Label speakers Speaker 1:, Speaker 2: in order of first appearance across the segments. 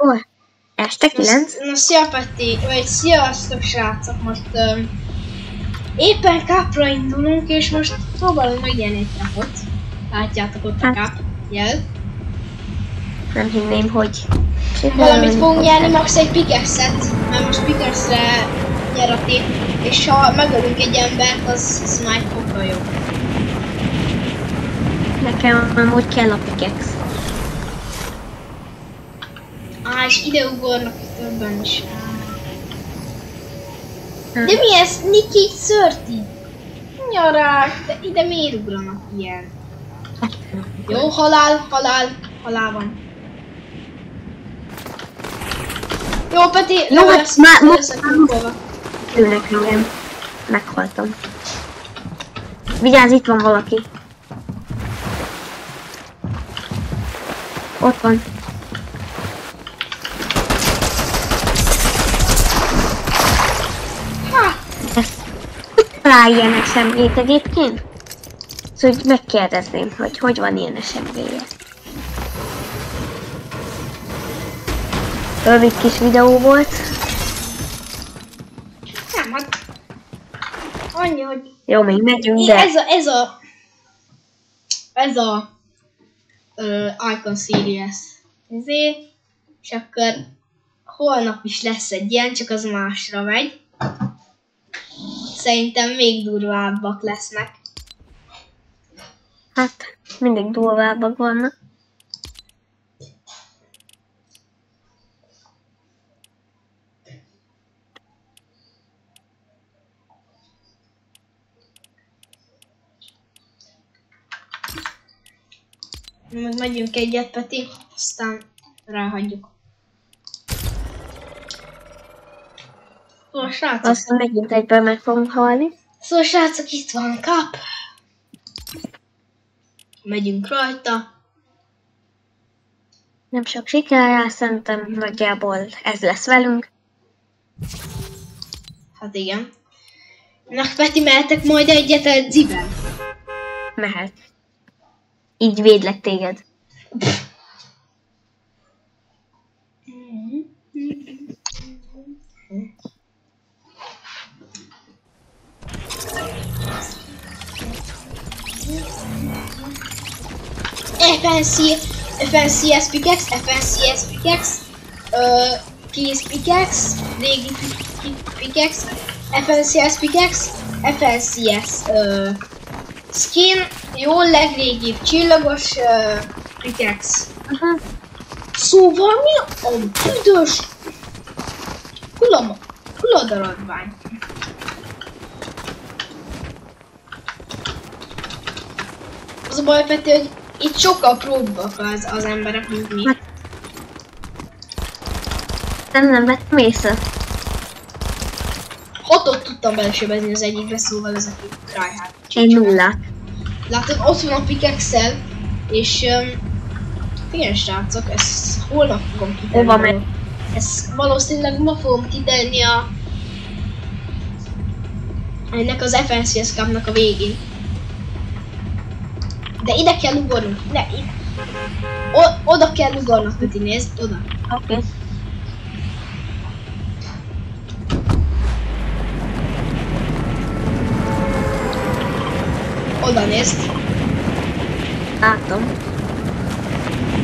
Speaker 1: Mikor? Este 9?
Speaker 2: Na szia Peti, vagy sziasztok srácok, most éppen Cupra indulunk, és most próbálunk megnyerni egy Cupot. Látjátok ott a Cup jel.
Speaker 1: Nem hinném, hogy...
Speaker 2: Valamit fogunk nyerni, max egy pickaxe-et, mert most pickaxe-re nyer a tép, és ha megölünk egy embert, az már fokkal jobb.
Speaker 1: Nekem amúgy kell a pickaxe.
Speaker 2: És ide ugornak többen is. De mi ez? Nikki 30? Nyarák, de ide miért ugranak ilyen? Jó, halál van. Jó, Peti,
Speaker 1: jó,
Speaker 2: lesz
Speaker 1: már ülnek engem. Meghaltam. Vigyázz, itt van valaki. Ott van. Rá ilyen SMG-t egyébként? Szóval hogy megkérdezném, hogy van ilyen SMG-je. Rövid kis videó volt.
Speaker 2: Nem, hát... Annyi, hogy...
Speaker 1: Jó, még megyünk, de...
Speaker 2: Ez a... Icon Series. Ezért... És akkor... Holnap is lesz egy ilyen, csak az másra megy. Szerintem még durvábbak lesznek.
Speaker 1: Hát, mindig durvábbak vannak.
Speaker 2: Meg megyünk egyet, Peti, aztán ráhagyjuk. Szóval srácok...
Speaker 1: Aztán megint egyben meg fogunk halni.
Speaker 2: Szóval srácok, itt van Cup. Megyünk rajta.
Speaker 1: Nem sok sikerrel, szerintem nagyjából ez lesz velünk.
Speaker 2: Hát igen. Na, Peti, mehetek majd egyet Edziben?
Speaker 1: Mehet. Így védlek téged.
Speaker 2: FNCS pickaxe, FNCS pickaxe, kész pickaxe, régi pickaxe, FNCS pickaxe, FNCS skin, jó, legrégibb csillagos pickaxe. Szóval mi a büdös kuladaradvány? Az a baj, Peti, hogy itt sokkal próbbak az emberek, mint mi.
Speaker 1: Nem vettem észre.
Speaker 2: 6-ot tudtam belesöbezni az egyikbe, szóval ez a tryhard.
Speaker 1: Én 0.
Speaker 2: Látod, ott van a pickaxe-el, és igen srácok, ezt holnap fogom kitenni.
Speaker 1: Hova megy?
Speaker 2: Ezt valószínűleg ma fogom kitenni ennek az FNCS Cup-nak a végén. De ide kell ugornunk, oda kell ugornunk, Peti, nézd, oda.
Speaker 1: Oké.
Speaker 2: Oda nézd.
Speaker 1: Látom.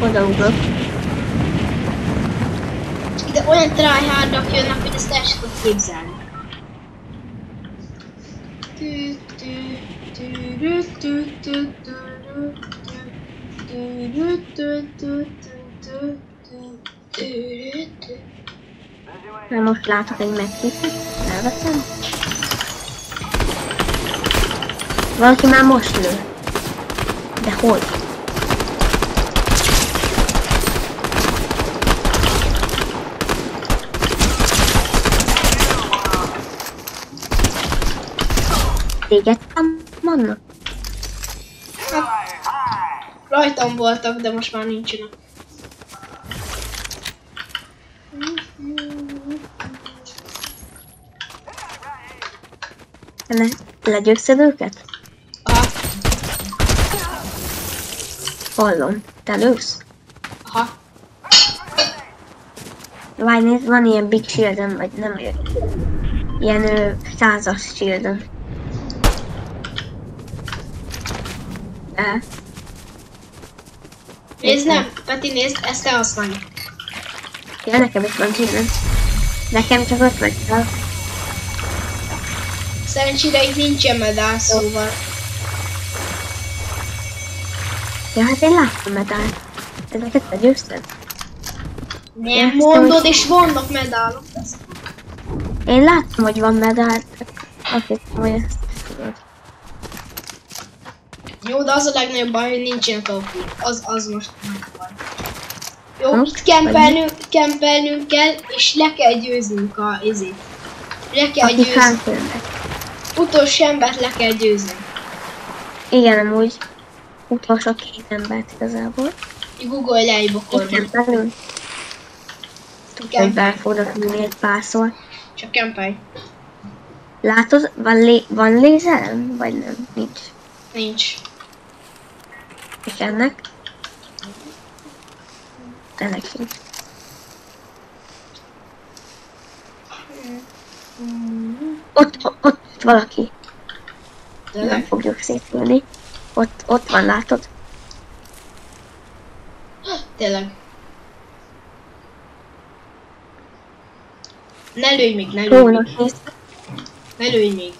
Speaker 1: Oda ugrok.
Speaker 2: Ide olyan tryhardak jönnek, hogy ezt el sem tudod képzelni.
Speaker 1: Na most látok egy megképet. Elveszem. Valaki már most lő. De hogy? Téged vannak?
Speaker 2: Hát, rajtam voltak, de most már nincsenek.
Speaker 1: Legyőzted őket?
Speaker 2: Aha.
Speaker 1: Hallom. Te lősz?
Speaker 2: Aha.
Speaker 1: Várj, nézd, van ilyen big shieldön, vagy nem ilyen 100-as shieldön.
Speaker 2: Nézd, nem, Peti, nézd, ezt te használj.
Speaker 1: Ja, nekem is van shieldön. Nekem csak 50 kell.
Speaker 2: Szerencsére itt nincsen medál, szóval.
Speaker 1: Ja, hát én láttam medált. Ezeket begyőzted?
Speaker 2: Nem mondod, és vannak medálok.
Speaker 1: Én láttam, hogy van medál. Azt hittem, hogy ezt tudod.
Speaker 2: Jó, de az a legnagyobb baj, hogy nincsen trophy. Az most megvan. Jó,
Speaker 1: Hm?
Speaker 2: itt kempelnünk kell, és le kell győznünk a izét. Le kell
Speaker 1: Aki
Speaker 2: győzni.
Speaker 1: fánkölnek.
Speaker 2: Utolsó embert le kell győzni.
Speaker 1: Igen, amúgy. Utolsó 2 embert igazából.
Speaker 2: Google le egy bokorba.
Speaker 1: Itt belül. Tudja, hogy bele fognak ülni egy párszor.
Speaker 2: Csak kempelj.
Speaker 1: Látod, van lézerem? Vagy nem? Nincs.
Speaker 2: Nincs.
Speaker 1: És ennek? Ennek sincs. Ott valaki. Nem
Speaker 2: Tényleg?
Speaker 1: fogjuk szétülni. Ott van, látod?
Speaker 2: Tényleg. Ne lőj még, ne lőj
Speaker 1: Rónak
Speaker 2: még.
Speaker 1: nézd.
Speaker 2: Ne lőj még.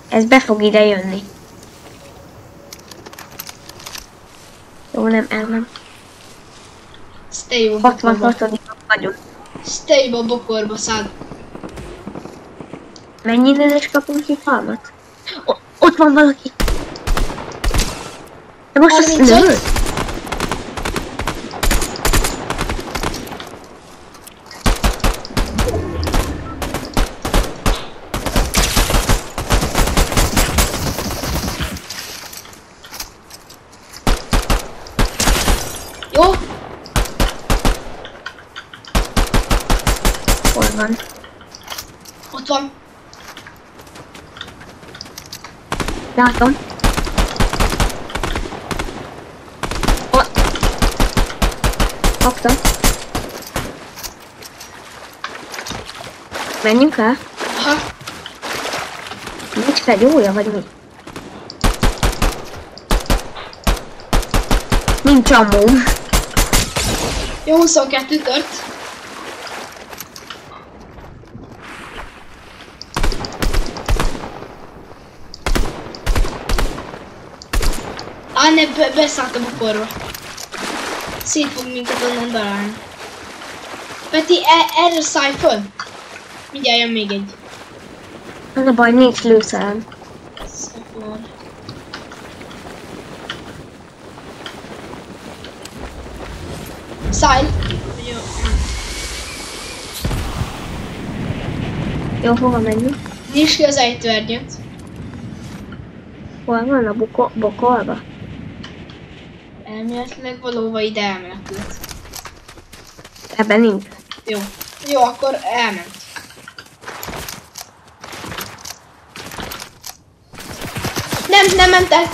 Speaker 1: Ez be fog ide jönni. Jó, nem, el nem.
Speaker 2: Stay a bokorba.
Speaker 1: 66-on vagyunk.
Speaker 2: Stay a bokorba, száll.
Speaker 1: Mennyire is kapunk itt halmat? Ott van valaki. De most azt
Speaker 2: 35.
Speaker 1: lövöd?
Speaker 2: Jó?
Speaker 1: Hol van?
Speaker 2: Ott van.
Speaker 1: Látom. Ott. Kaptam. Menjünk el?
Speaker 2: Aha.
Speaker 1: Nincs fegyója, vagy mi? Nincs ammóm.
Speaker 2: Jó, 22 tört. Ne, beszállt a bokorba. Szét fog minket onnan darálni. Peti, erre szállj föl. Mindjárt jön még egy.
Speaker 1: Az a baj, nincs lőszerem.
Speaker 2: Szóval. Szállj! Jó.
Speaker 1: Jó, hova menjünk?
Speaker 2: Nyisd ki az ejtőernyőt.
Speaker 1: Hol van a bokolba?
Speaker 2: Elméletileg valóban ide elmenekült.
Speaker 1: Ebben nincs.
Speaker 2: Jó. Jó, akkor elment. Nem ment el.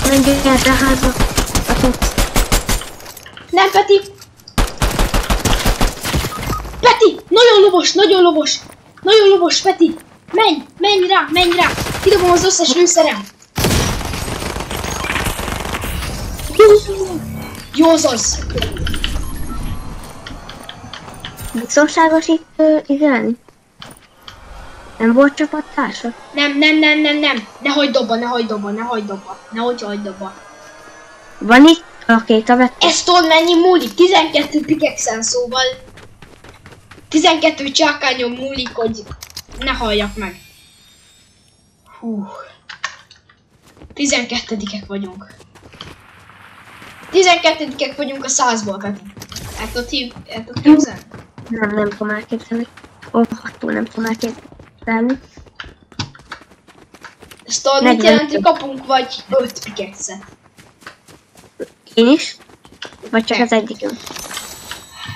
Speaker 1: Menjünk el a házba. A tudsz.
Speaker 2: Nem, Peti! Peti! Nagyon lovos, nagyon lovos! Nagyon lovos, Peti! Menj rá! Kidobom az összes lőszerem! Jó az!
Speaker 1: Biztonságos itt izelni? Nem volt csapattársa?
Speaker 2: Nem! Ne hagyd dobba!
Speaker 1: Van itt rakétavető?
Speaker 2: Ez tudod mennyi múlik? 12 pikexen, szóval 12 csákányon múlik, hogy ne halljak meg. Hú. 12-ek vagyunk. 12-ek vagyunk a 100-ból, Peti. El tudod képzelni?
Speaker 1: Nem tudom elképzelni. Rohadtul nem tudom elképzelni.
Speaker 2: Ezt tudod, mit jelent, hogy kapunk vagy 5 pikexet.
Speaker 1: Én is? Vagy csak
Speaker 2: Nem.
Speaker 1: az egyikünk?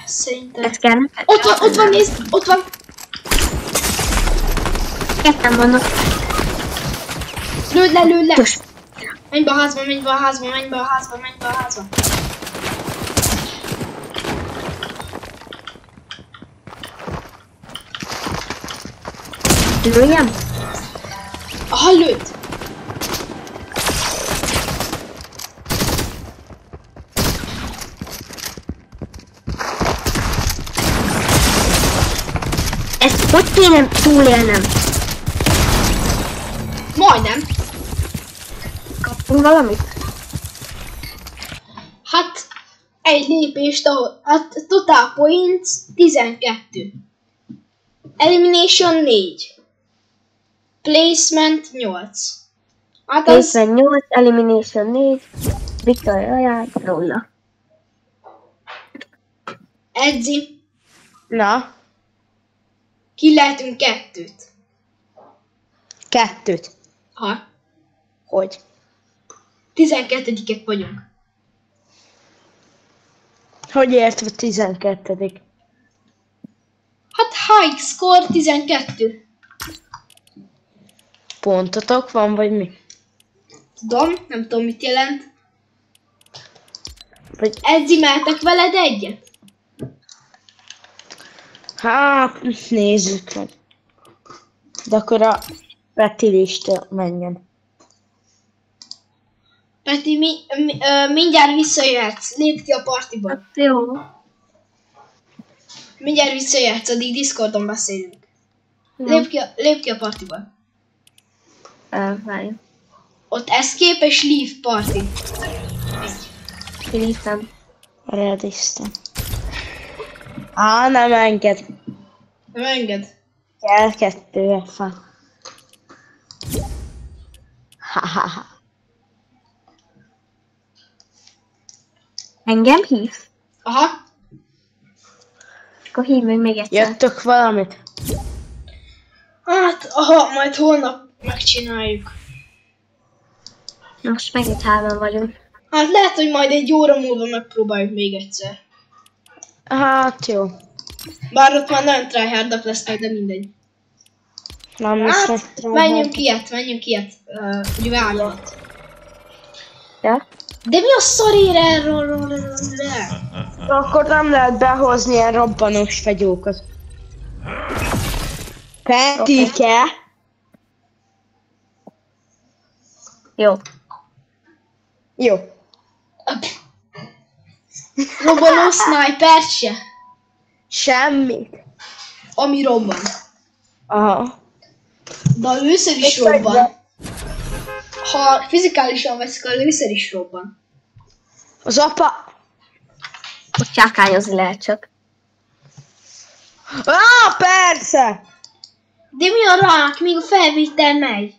Speaker 2: Szerintem...
Speaker 1: Ez kell neked?
Speaker 2: Ott van, nézd! Ott van!
Speaker 1: Ketten vannak.
Speaker 2: Lőd le!
Speaker 1: Kös.
Speaker 2: Menj be a házba, menj be a házba, menj be a házba, menj be a házba.
Speaker 1: Lőjem?
Speaker 2: Aha, lőtt.
Speaker 1: Ezt hogy kéne túlélnem?
Speaker 2: Majdnem.
Speaker 1: Kaptunk valamit?
Speaker 2: Hát, egy lépést, ahol... Hát, total points 12. Elimination 4. Placement 8. Hát az...
Speaker 1: 8, Elimination 4, Victory Royale 0.
Speaker 2: Edzi,
Speaker 3: Na,
Speaker 2: ki lehetünk 2-t.
Speaker 3: 2-t.
Speaker 2: Ha,
Speaker 3: Hogy?
Speaker 2: 12-ek vagyunk.
Speaker 3: Hogy értve 12.
Speaker 2: Hát high score 12.
Speaker 3: Pontotok van, vagy mi?
Speaker 2: Tudom, nem tudom mit jelent.
Speaker 3: Vagy...
Speaker 2: Edzi, mehetek veled egyet?
Speaker 3: Hát, nézzük meg. De akkor a Peti lista menjen.
Speaker 2: Peti, mindjárt visszajöhetsz. Lépj ki a partiból.
Speaker 1: Hát jó.
Speaker 2: Mindjárt visszajöhetsz, addig Discordon beszélünk.
Speaker 1: Jó.
Speaker 2: Lépj ki a partiból.
Speaker 1: Várj.
Speaker 2: Ott escape és leave party.
Speaker 1: Kiléptem.
Speaker 3: Rediztem. Á, nem enged.
Speaker 2: Nem enged.
Speaker 3: Kell 2 F. Ha.
Speaker 1: Engem hívsz?
Speaker 2: Aha.
Speaker 1: Akkor hívj meg még egyszer.
Speaker 3: Jöttök valamit?
Speaker 2: Hát, aha, majd holnap megcsináljuk.
Speaker 1: Most megint 3 vagyunk.
Speaker 2: Hát lehet, hogy majd egy óra múlva megpróbáljuk még egyszer.
Speaker 3: Hát jó.
Speaker 2: Bár ott már nagyon tryhardak lesznek, de mindegy.
Speaker 3: Nem
Speaker 2: Hát,
Speaker 3: lesz
Speaker 2: menjünk ilyet. Ugye vágyat.
Speaker 1: Ja?
Speaker 2: De mi a szarére erről?
Speaker 3: Akkor nem lehet behozni ilyen robbanós fegyókat. Petike!
Speaker 1: Jó.
Speaker 3: Jó.
Speaker 2: Robbanó sniper se.
Speaker 3: Semmit.
Speaker 2: Ami robban.
Speaker 3: Aha.
Speaker 2: De a lőszer is robban. Ha fizikálisan veszik, a lőszer is robban.
Speaker 3: Az apa...
Speaker 1: Ott csákányozni lehet csak.
Speaker 3: Persze!
Speaker 2: De mi a rák, még a felvétel megy?